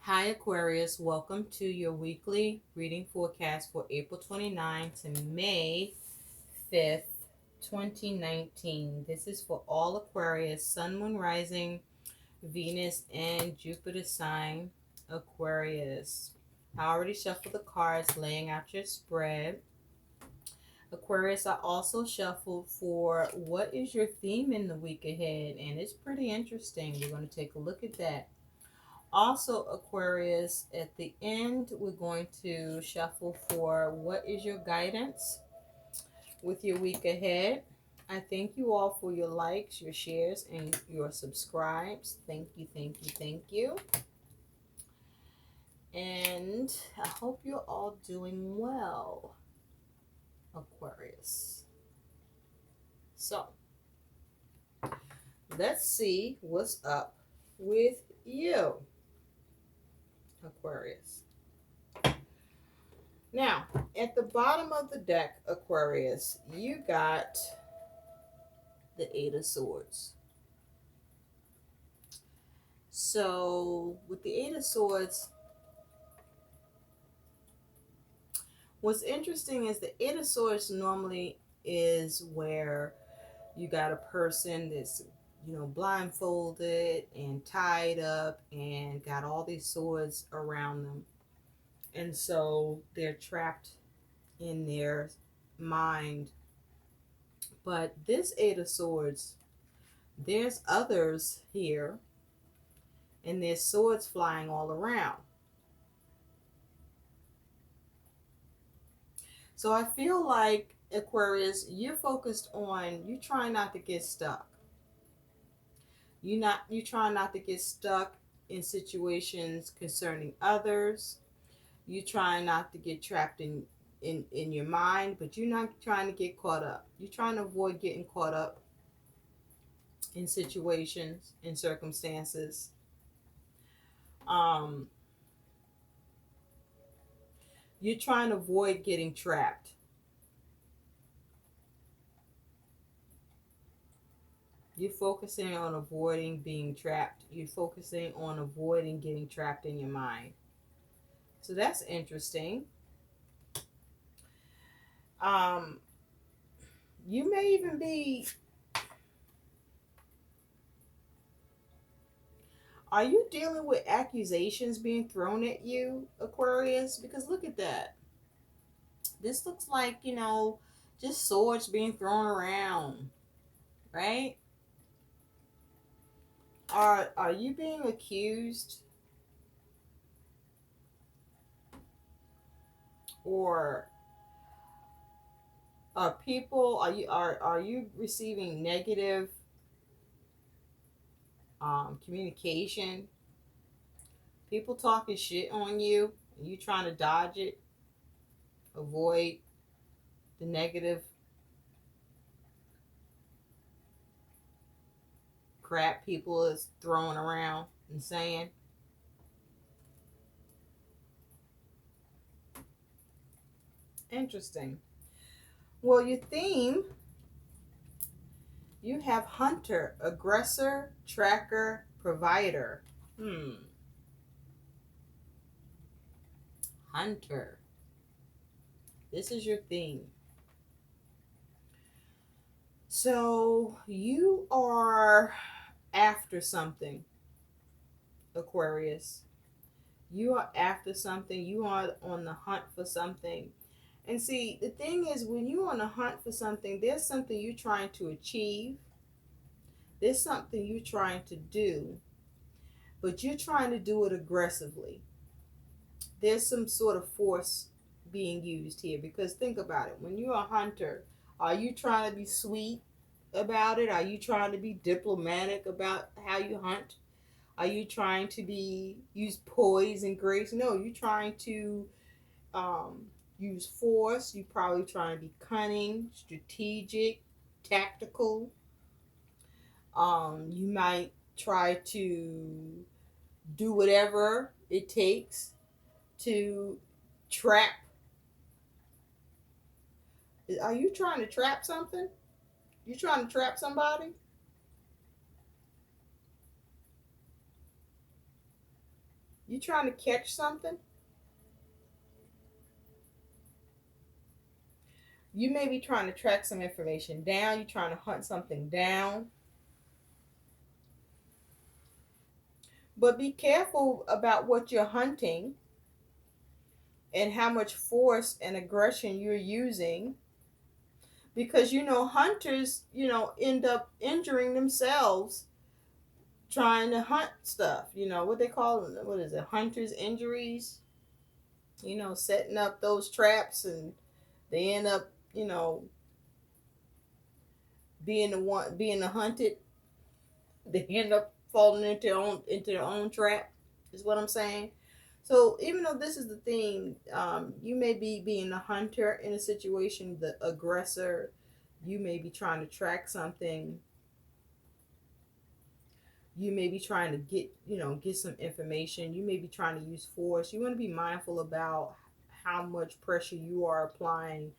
Hi Aquarius, welcome to your weekly reading forecast for April 29 to May 5th, 2019. This is for all Aquarius, Sun, Moon, Rising, Venus, and Jupiter sign Aquarius. I already shuffled the cards, laying out your spread. Aquarius, I also shuffled for what is your theme in the week ahead, and it's pretty interesting. We're going to take a look at that. Also, Aquarius, at the end, we're going to shuffle for what is your guidance with your week ahead. I thank you all for your likes, your shares, and your subscribes. Thank you, thank you, thank you. And I hope you're all doing well, Aquarius. So, let's see what's up with you, Aquarius. Now, at the bottom of the deck, Aquarius, you got the Eight of Swords. So, with the Eight of Swords, what's interesting is the Eight of Swords normally is where you got a person that's, blindfolded and tied up and got all these swords around them. And so they're trapped in their mind. But this Eight of Swords, there's others here, and there's swords flying all around. So I feel like, Aquarius, you're focused on you trying not to get stuck. You trying not to get stuck in situations concerning others. You trying not to get trapped in your mind, but you're not trying to get caught up. You're trying to avoid getting caught up in situations, in circumstances. Um, you're trying to avoid getting trapped. You're focusing on avoiding being trapped. You're focusing on avoiding getting trapped in your mind. So that's interesting. Um, you may even be. Are you dealing with accusations being thrown at you, Aquarius? Because look at that. This looks like, just swords being thrown around, right? Are you being accused, or are you receiving negative communication? People talking shit on you, and you trying to dodge it, avoid the negative crap people is throwing around and saying. Interesting. Well, your theme, you have hunter, aggressor, tracker, provider. Hunter. This is your theme. So you are after something, Aquarius. You are after something. You are on the hunt for something. And see, the thing is, when you're on a hunt for something, there's something you're trying to achieve. There's something you're trying to do, but you're trying to do it aggressively. There's some sort of force being used here, because think about it. When you're a hunter, are you trying to be sweet about it? Are you trying to be diplomatic about how you hunt? Are you trying to be use poise and grace? No, you're trying to um, use force. You're probably trying to be cunning, strategic, tactical. You might try to do whatever it takes to trap. Are you trying to trap something? You trying to trap somebody? You trying to catch something? You may be trying to track some information down. You're trying to hunt something down. But be careful about what you're hunting and how much force and aggression you're using, because hunters end up injuring themselves trying to hunt stuff. What they call them, what is it, hunters injuries, setting up those traps, and they end up being the hunted. They end up falling into their own trap, is what I'm saying. So even though this is the theme, you may be being the hunter in a situation, the aggressor. You may be trying to track something. You may be trying to get some information. You may be trying to use force. You want to be mindful about how much pressure you are applying,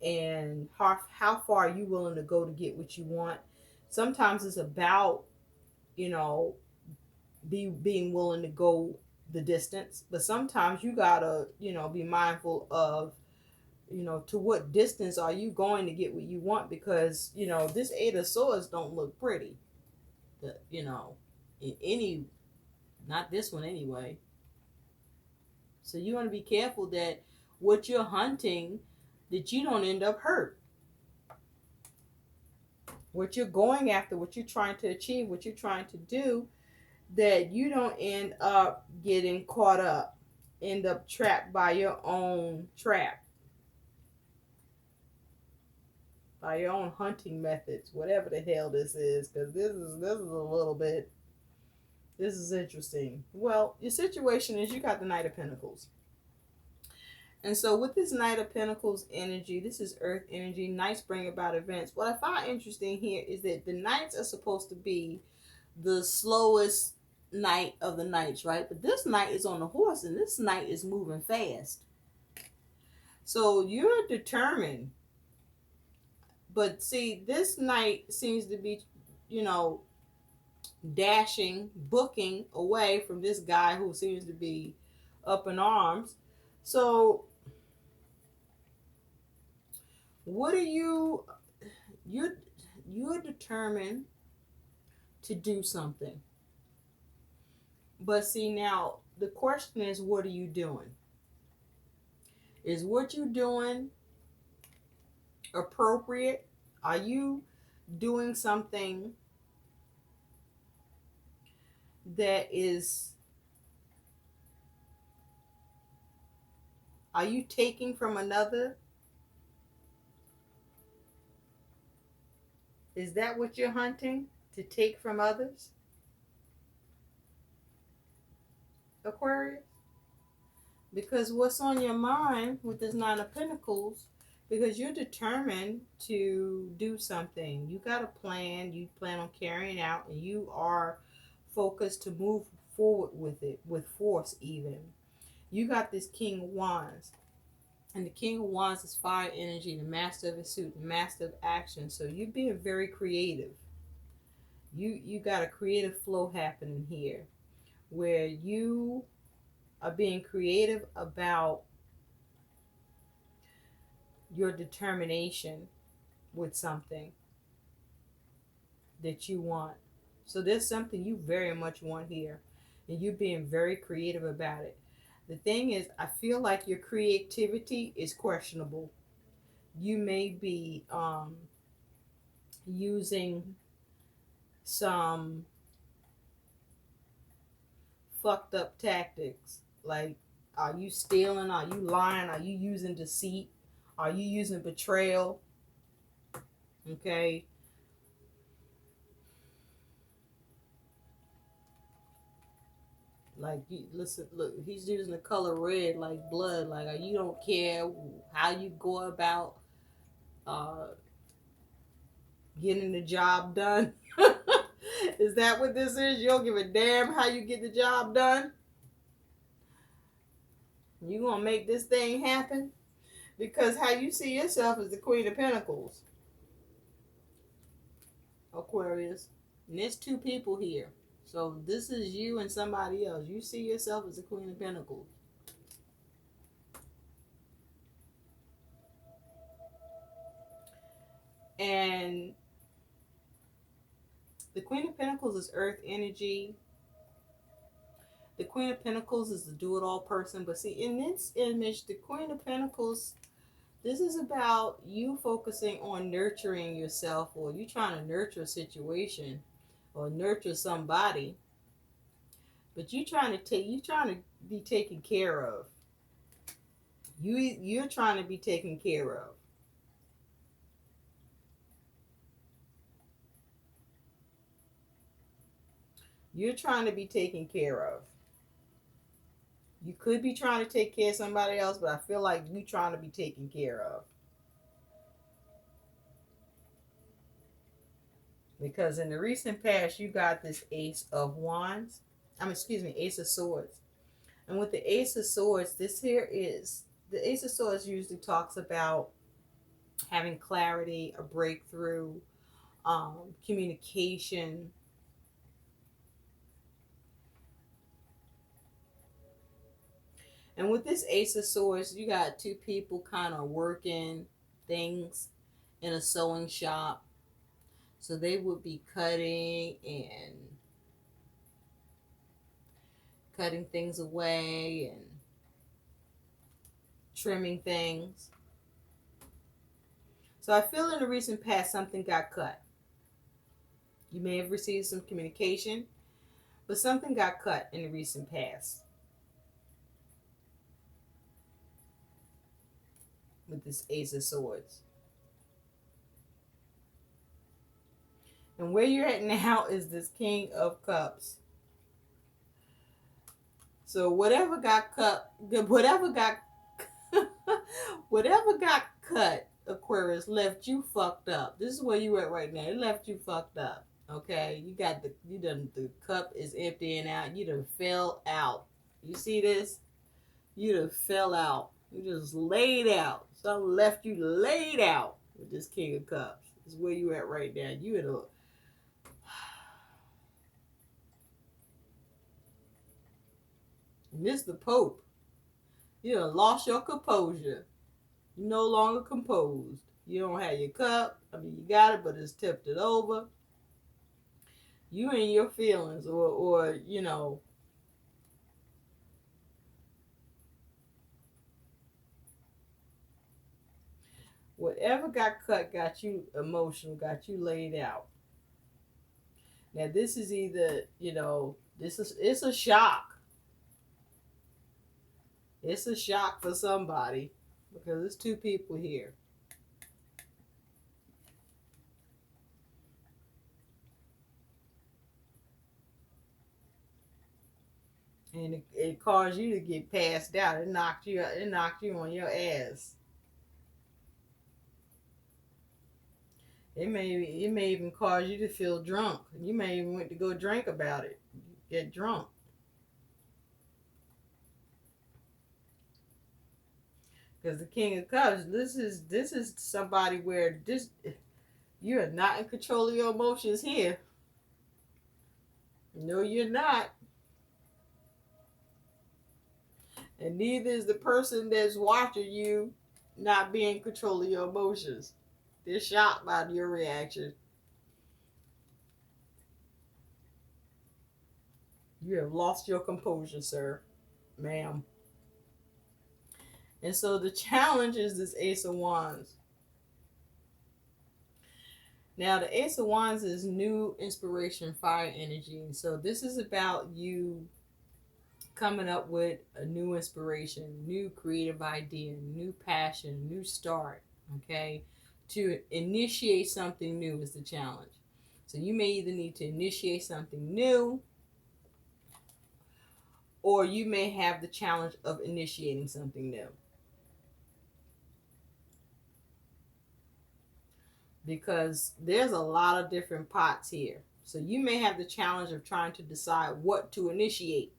and how far are you willing to go to get what you want. Sometimes it's about you know being willing to go the distance, but sometimes you gotta be mindful of to what distance are you going to get what you want, because this Eight of Swords don't look pretty, in any, not this one anyway. So you want to be careful that what you're hunting, that you don't end up hurt. What you're going after, what you're trying to achieve, what you're trying to do, that you don't end up getting caught up, end up trapped by your own trap, by your own hunting methods, whatever the hell this is, because this is a little bit, this is interesting. Well, your situation is you got the Knight of Pentacles. And so with this Knight of Pentacles energy, this is earth energy. Knights bring about events. What I find interesting here is that the knights are supposed to be the slowest knight of the knights, right? But this knight is on the horse, and this knight is moving fast. So you're determined. But see, this knight seems to be, dashing, booking away from this guy who seems to be up in arms. So what are you're determined to do something. But see, now the question is, what are you doing? Is what you're doing appropriate? Are you doing something that is, are you taking from another? Is that what you're hunting? To take from others? Aquarius? Because what's on your mind with this Nine of Pentacles, because you're determined to do something. You got a plan, you plan on carrying out, and you are focused to move forward with it, with force even. You got this King of Wands. And the King of Wands is fire energy, the master of his suit, the master of action. So you're being very creative. You got a creative flow happening here, where you are being creative about your determination with something that you want. So there's something you very much want here, and you're being very creative about it. The thing is, I feel like your creativity is questionable. You may be using some fucked up tactics. Like, are you stealing? Are you lying? Are you using deceit? Are you using betrayal? Okay. Like, listen, look, he's using the color red like blood. Like, you don't care how you go about uh, getting the job done. Is that what this is? You don't give a damn how you get the job done? You gonna make this thing happen? Because how you see yourself is the Queen of Pentacles, Aquarius. And there's two people here. So this is you and somebody else. You see yourself as the Queen of Pentacles. And the Queen of Pentacles is earth energy. The Queen of Pentacles is the do-it-all person. But see, in this image, the Queen of Pentacles, this is about you focusing on nurturing yourself, or you trying to nurture a situation or nurture somebody. But you trying to be taken care of. You're trying to be taken care of. You're trying to be taken care of. You could be trying to take care of somebody else, but I feel like you trying to be taken care of. Because in the recent past, you got this Ace of Wands. Ace of Swords. And with the Ace of Swords, this here is, the Ace of Swords usually talks about having clarity, a breakthrough, communication. And with this Ace of Swords, you got two people kind of working things in a sewing shop. So they would be cutting things away and trimming things. So I feel in the recent past something got cut. You may have received some communication, but something got cut in the recent past with this Ace of Swords. And where you're at now is this King of Cups. So whatever got cut, whatever got cut, Aquarius, left you fucked up. This is where you at right now. It left you fucked up. Okay, the cup is emptying out. You done fell out. You see this? You done fell out. You just laid out. Something left you laid out with this King of Cups. This is where you at right now. You in a miss the Pope. You done lost your composure. You're no longer composed. You don't have your cup. I mean, you got it, but it's tipped it over. You in your feelings, or you know, whatever got cut got you emotional, got you laid out. Now this is either, it's a shock. It's a shock for somebody because there's two people here. And it caused you to get passed out. It knocked you on your ass. It may even cause you to feel drunk. You may even want to go drink about it. Get drunk. Because the King of Cups, this is somebody where you are not in control of your emotions here. No, you're not. And neither is the person that's watching you not being in control of your emotions. They're shocked by your reaction. You have lost your composure, sir, ma'am. And so the challenge is this Ace of Wands. Now, the Ace of Wands is new inspiration, fire energy. So this is about you coming up with a new inspiration, new creative idea, new passion, new start, okay? To initiate something new is the challenge. So you may either need to initiate something new, or you may have the challenge of initiating something new. Because there's a lot of different pots here. So you may have the challenge of trying to decide what to initiate.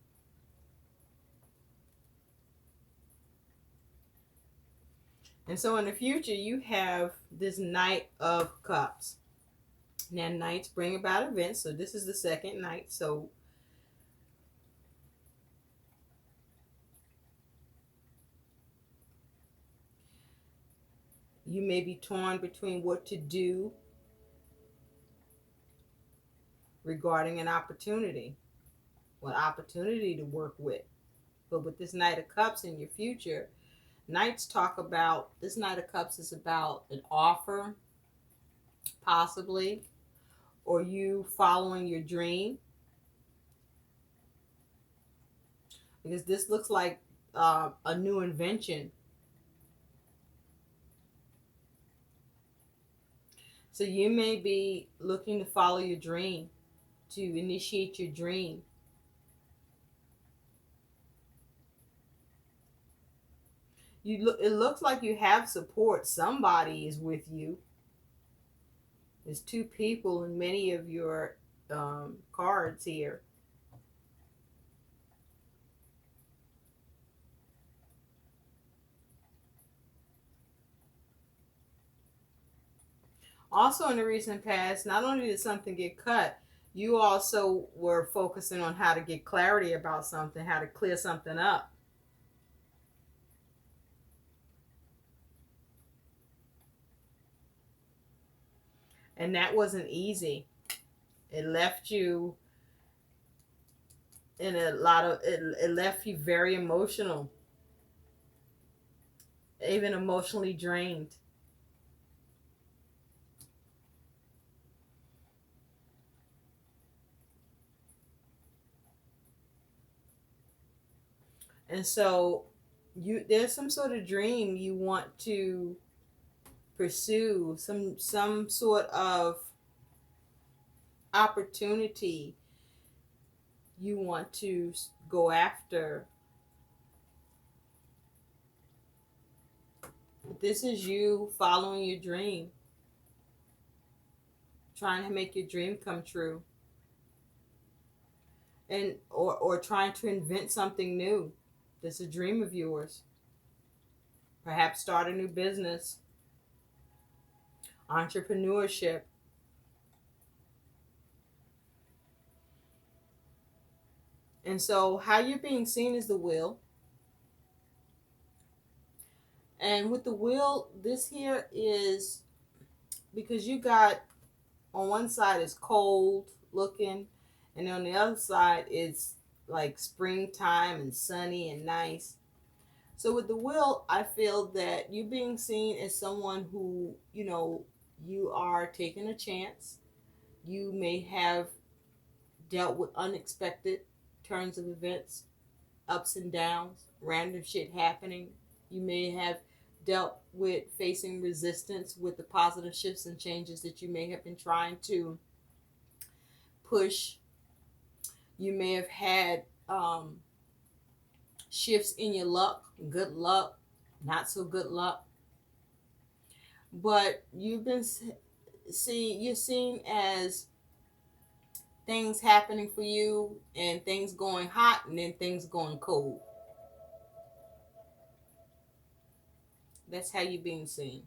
And so in the future, you have this Knight of Cups. Now, Knights bring about events. So this is the second Knight. So You may be torn between what to do regarding an opportunity, what opportunity to work with. But with this Knight of Cups in your future, Knights talk about, this Knight of Cups is about an offer, possibly, or you following your dream. Because this looks like a new invention. So you may be looking to follow your dream, to initiate your dream. It looks like you have support. Somebody is with you. There's two people in many of your cards here. Also, in the recent past, not only did something get cut, you also were focusing on how to get clarity about something, how to clear something up. And that wasn't easy. It left you in a lot of, it left you very emotional, even emotionally drained. And so there's some sort of dream you want to pursue, some sort of opportunity you want to go after. This is you following your dream, trying to make your dream come true, and or trying to invent something new. That's a dream of yours. Perhaps start a new business, entrepreneurship. And so how you're being seen is the wheel. And with the wheel, this here is because you got, on one side is cold looking, and on the other side it's like springtime and sunny and nice. So with the wheel, I feel that you being seen as someone who, you are taking a chance. You may have dealt with unexpected turns of events, ups and downs, random shit happening. You may have dealt with facing resistance with the positive shifts and changes that you may have been trying to push. You may have had shifts in your luck, good luck, not so good luck. But you've been you're seen as things happening for you and things going hot and then things going cold. That's how you're being seen.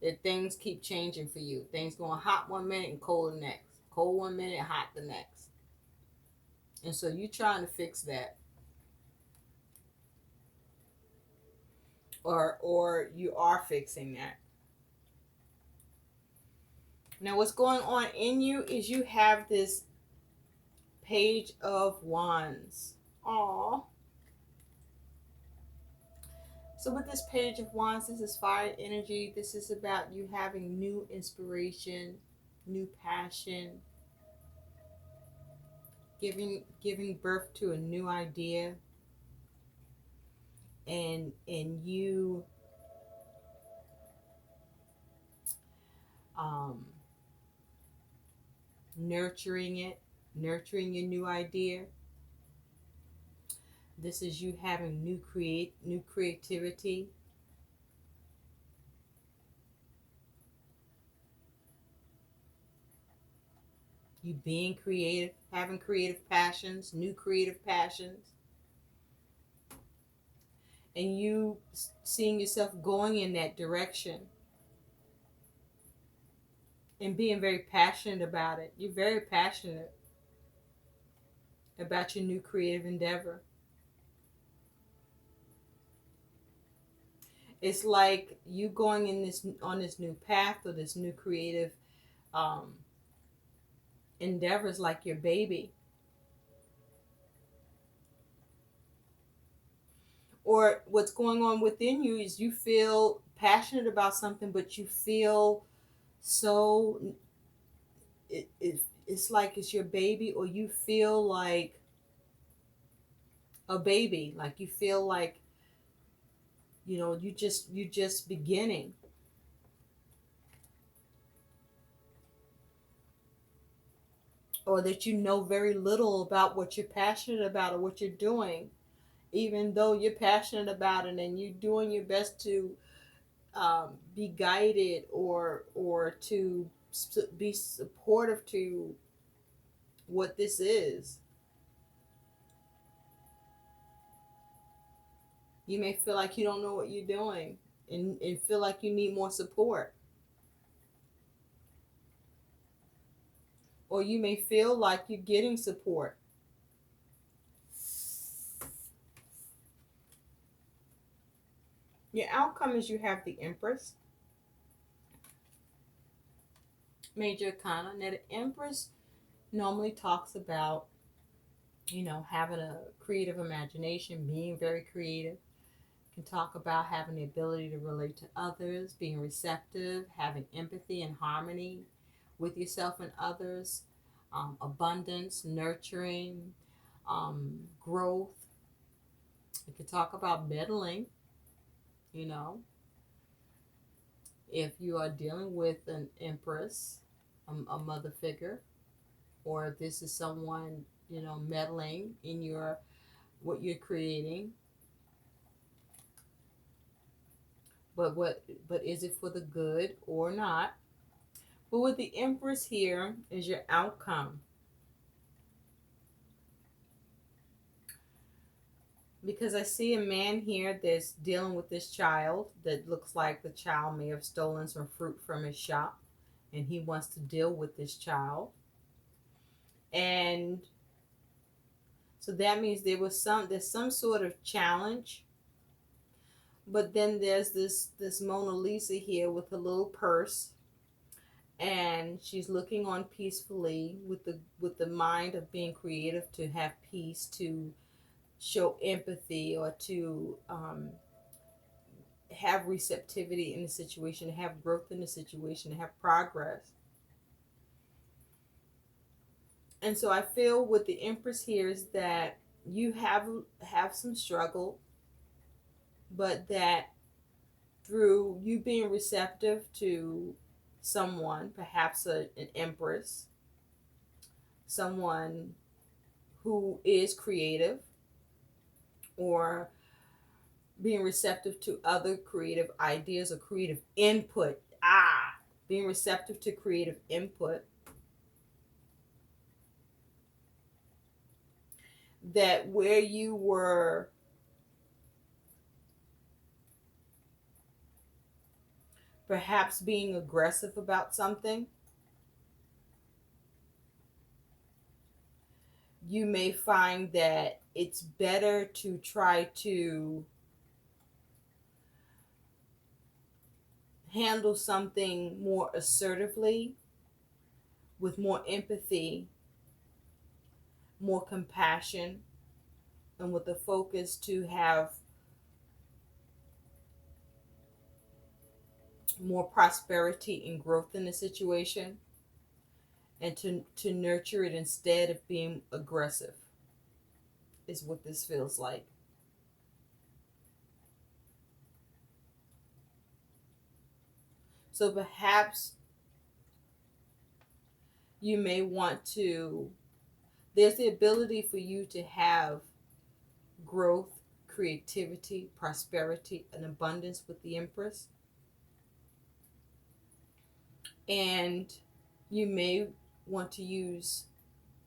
That things keep changing for you. Things going hot one minute and cold the next. Cold one minute, hot the next. And so you're trying to fix that. Or you are fixing that. Now what's going on in you is you have this Page of Wands. Aww. So with this Page of Wands, this is fire energy. This is about you having new inspiration, new passion, giving birth to a new idea, and you nurturing it, nurturing your new idea. This is you having new creativity. You being creative, having creative passions, new creative passions. And you seeing yourself going in that direction. And being very passionate about it. You're very passionate about your new creative endeavor. It's like you going in this on this new path or this new creative um, endeavors, like your baby. Or what's going on within you is you feel passionate about something, but you feel so it's like it's your baby, or you feel like a baby, like you feel like, you just beginning, or that you know very little about what you're passionate about or what you're doing, even though you're passionate about it and you're doing your best to be guided or to be supportive to what this is. You may feel like you don't know what you're doing, and feel like you need more support. Or you may feel like you're getting support. Your outcome is you have the Empress, Major Arcana. Now, the Empress normally talks about, having a creative imagination, being very creative. Can talk about having the ability to relate to others, being receptive, having empathy and harmony with yourself and others, abundance, nurturing, growth. We could talk about meddling, you know, if you are dealing with an empress, a mother figure, or if this is someone, meddling in what you're creating. But is it for the good or not? But with the Empress here is your outcome. Because I see a man here that's dealing with this child that looks like the child may have stolen some fruit from his shop, and he wants to deal with this child. And so that means there's some sort of challenge. But then there's this Mona Lisa here with a little purse, and she's looking on peacefully with the mind of being creative, to have peace, to show empathy, or to have receptivity in the situation, to have growth in the situation, to have progress. And so I feel with the Empress here is that you have some struggle, but that through you being receptive to someone, perhaps an Empress, someone who is creative, or being receptive to other creative ideas or creative input. Being receptive to creative input, that where you were perhaps being aggressive about something, you may find that it's better to try to handle something more assertively, with more empathy, more compassion, and with the focus to have more prosperity and growth in the situation, and to nurture it instead of being aggressive, is what this feels like. So perhaps you may want to, there's the ability for you to have growth, creativity, prosperity, and abundance with the Empress. And you may want to use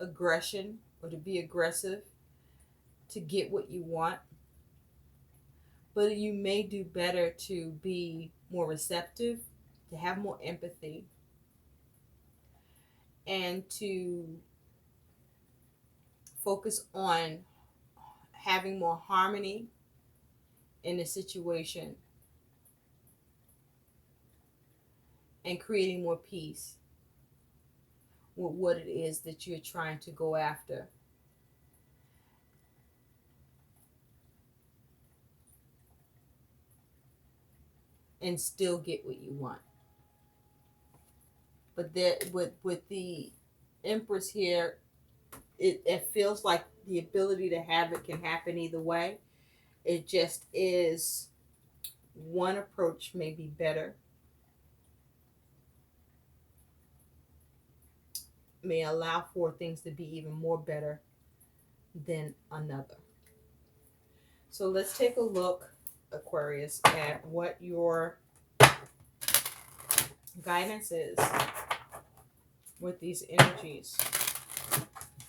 aggression, or to be aggressive, to get what you want. But you may do better to be more receptive, to have more empathy, and to focus on having more harmony in the situation, and creating more peace with what it is that you're trying to go after. And still get what you want. But that with the Empress here, it feels like the ability to have it can happen either way. It just is one approach may be better, may allow for things to be even more better than another. So let's take a look, Aquarius, at what your guidance is with these energies.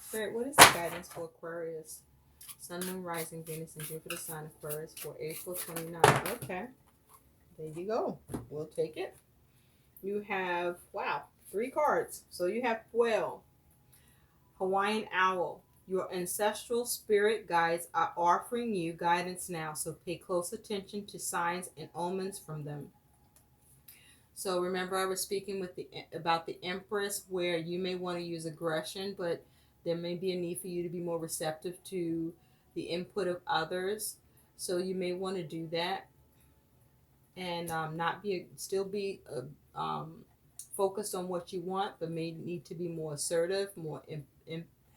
Spirit, what is the guidance for Aquarius? Sun, Moon, Rising, Venus, and Jupiter sign Aquarius for April 29. Okay, there you go. We'll take it. You have, wow, 3 cards. So you have Whale, Hawaiian Owl. Your ancestral spirit guides are offering you guidance now, so pay close attention to signs and omens from them. So remember, I was speaking about the Empress, where you may want to use aggression, but there may be a need for you to be more receptive to the input of others. So you may want to do that, and not be still be focused on what you want, but may need to be more assertive, more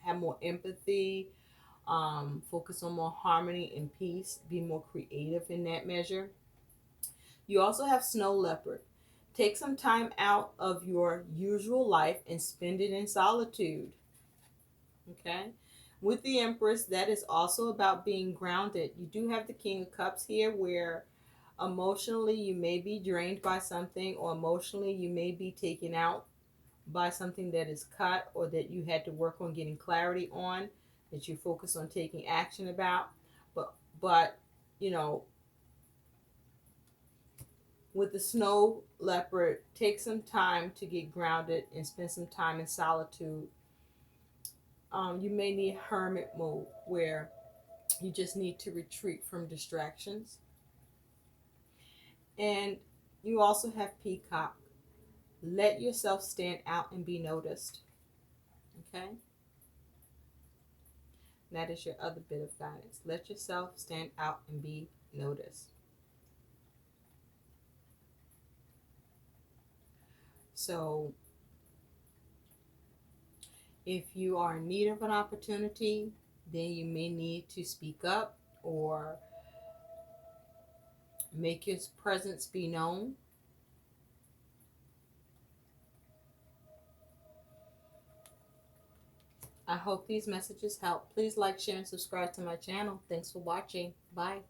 have more empathy, focus on more harmony and peace, be more creative in that measure. You also have Snow Leopard. Take some time out of your usual life and spend it in solitude. Okay? With the Empress, that is also about being grounded. You do have the King of Cups here, where emotionally you may be drained by something, or emotionally you may be taken out by something that is cut, or that you had to work on getting clarity on, that you focus on taking action about. But you know, with the Snow Leopard, take some time to get grounded and spend some time in solitude. You may need hermit mode, where you just need to retreat from distractions. And you also have Peacock. Let yourself stand out and be noticed. Okay? That is your other bit of guidance. Let yourself stand out and be noticed. So, if you are in need of an opportunity, then you may need to speak up or make your presence be known. I hope these messages help. Please like, share, and subscribe to my channel. Thanks for watching. Bye.